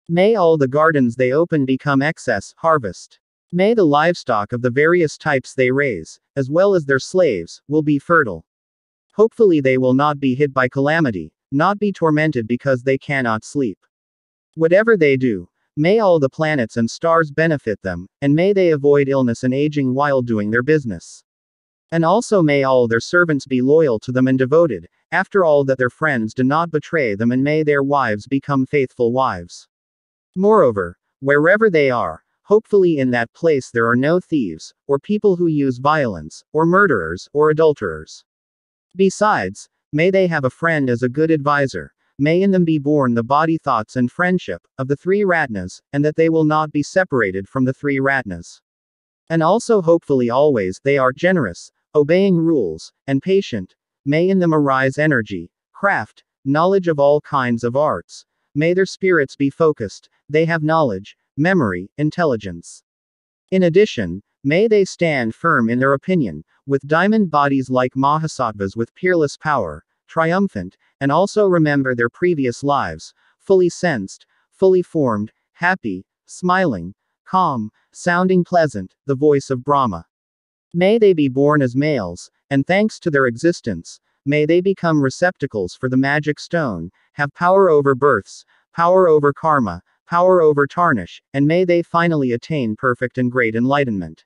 May all the gardens they open become excess harvest. May the livestock of the various types they raise, as well as their slaves, will be fertile. Hopefully they will not be hit by calamity, not be tormented because they cannot sleep. Whatever they do, may all the planets and stars benefit them, and may they avoid illness and aging while doing their business. And also may all their servants be loyal to them and devoted, after all that their friends do not betray them, and may their wives become faithful wives. Moreover, wherever they are, hopefully in that place there are no thieves, or people who use violence, or murderers, or adulterers. Besides, may they have a friend as a good advisor, may in them be born the body thoughts and friendship, of the three Ratnas, and that they will not be separated from the three Ratnas. And also hopefully always they are generous, obeying rules, and patient, may in them arise energy, craft, knowledge of all kinds of arts, may their spirits be focused, they have knowledge, memory, intelligence. In addition, may they stand firm in their opinion, with diamond bodies like Mahasattvas with peerless power, triumphant, and also remember their previous lives, fully sensed, fully formed, happy, smiling, calm, sounding pleasant, the voice of Brahma. May they be born as males, and thanks to their existence, may they become receptacles for the magic stone, have power over births, power over karma, power over tarnish, and may they finally attain perfect and great enlightenment.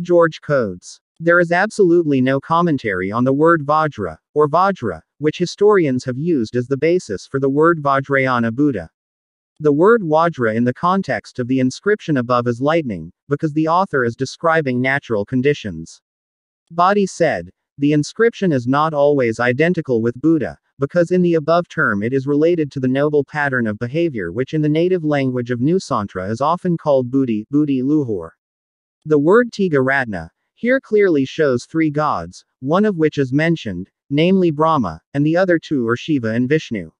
George Codes. There is absolutely no commentary on the word Vajra, or Vajra, which historians have used as the basis for the word Vajrayana Buddha. The word Vajra in the context of the inscription above is lightning, because the author is describing natural conditions. Bodhi said, the inscription is not always identical with Buddha, because in the above term it is related to the noble pattern of behavior which in the native language of Nusantara is often called Buddhi, Buddhi Luhur. The word Tiga Ratna here clearly shows three gods, one of which is mentioned, namely Brahma, and the other two are Shiva and Vishnu.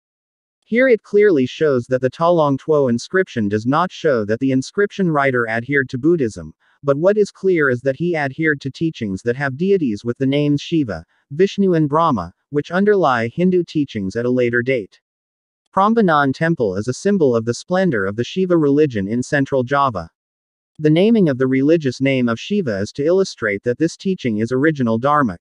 Here it clearly shows that the Talong Tuo inscription does not show that the inscription writer adhered to Buddhism, but what is clear is that he adhered to teachings that have deities with the names Shiva, Vishnu and Brahma, which underlie Hindu teachings at a later date. Prambanan Temple is a symbol of the splendor of the Shiva religion in central Java. The naming of the religious name of Shiva is to illustrate that this teaching is original Dharmic,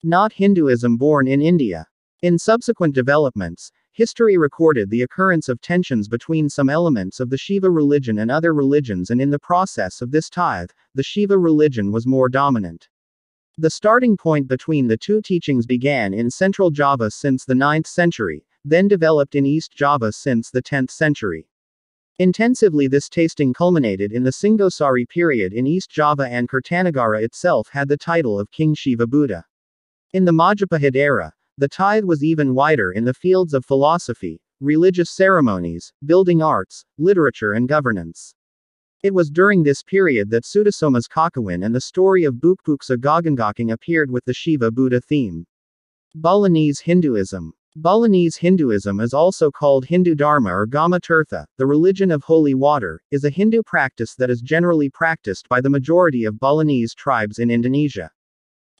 not Hinduism born in India. In subsequent developments, history recorded the occurrence of tensions between some elements of the Shiva religion and other religions, and in the process of this tithe, the Shiva religion was more dominant. The starting point between the two teachings began in Central Java since the 9th century, then developed in East Java since the 10th century. Intensively this tasting culminated in the Singosari period in East Java, and Kertanagara itself had the title of King Shiva Buddha. In the Majapahit era, the tithe was even wider in the fields of philosophy, religious ceremonies, building arts, literature and governance. It was during this period that Sudasoma's Kakawin and the story of Bukbuksa Gagangakang appeared with the Shiva Buddha theme. Balinese Hinduism. Balinese Hinduism is also called Hindu Dharma or Gama Tirtha, the religion of holy water, is a Hindu practice that is generally practiced by the majority of Balinese tribes in Indonesia.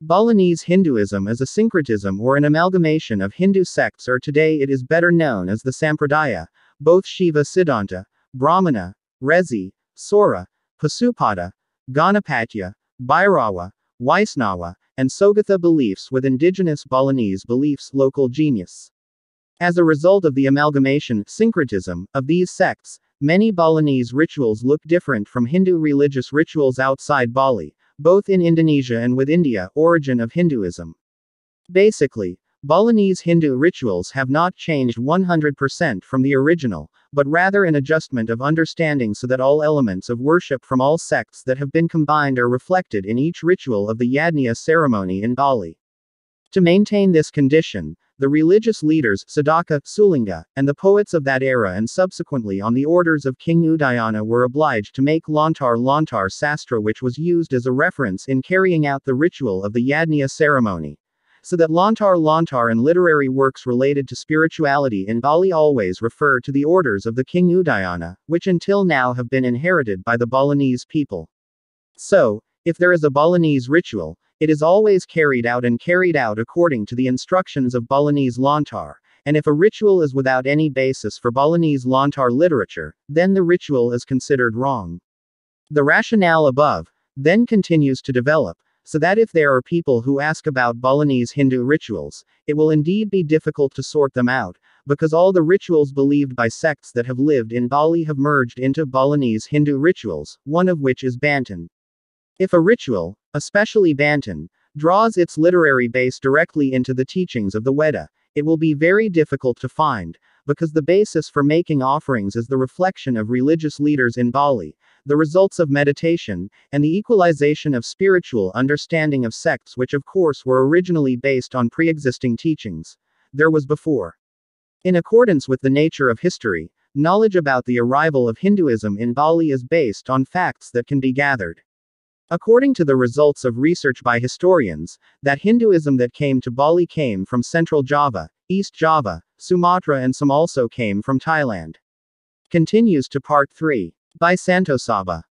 Balinese Hinduism is a syncretism or an amalgamation of Hindu sects, or today it is better known as the Sampradaya, both Shiva Siddhanta, Brahmana, Rezi, Sora, Pasupada, Ganapatya, Bhairava, Vaisnava, and Sogatha beliefs with indigenous Balinese beliefs local genius. As a result of the amalgamation, syncretism, of these sects, many Balinese rituals look different from Hindu religious rituals outside Bali, both in Indonesia and with India, origin of Hinduism. Basically, Balinese Hindu rituals have not changed 100% from the original, but rather an adjustment of understanding so that all elements of worship from all sects that have been combined are reflected in each ritual of the Yajna ceremony in Bali. To maintain this condition, the religious leaders, Sadaka, Sulinga, and the poets of that era and subsequently on the orders of King Udayana were obliged to make Lontar Sastra, which was used as a reference in carrying out the ritual of the Yajna ceremony. So that Lontar and literary works related to spirituality in Bali always refer to the orders of the King Udayana, which until now have been inherited by the Balinese people. So, if there is a Balinese ritual, it is always carried out according to the instructions of Balinese Lontar, and if a ritual is without any basis for Balinese Lontar literature, then the ritual is considered wrong. The rationale above then continues to develop, so that if there are people who ask about Balinese Hindu rituals, it will indeed be difficult to sort them out, because all the rituals believed by sects that have lived in Bali have merged into Balinese Hindu rituals, one of which is Banten. If a ritual, especially Banten, draws its literary base directly into the teachings of the Veda, it will be very difficult to find, because the basis for making offerings is the reflection of religious leaders in Bali, the results of meditation, and the equalization of spiritual understanding of sects, which of course were originally based on pre-existing teachings there was before. In accordance with the nature of history, knowledge about the arrival of Hinduism in Bali is based on facts that can be gathered. According to the results of research by historians, that Hinduism that came to Bali came from Central Java, East Java, Sumatra, and some also came from Thailand. Continues to Part 3. By Santo Saba.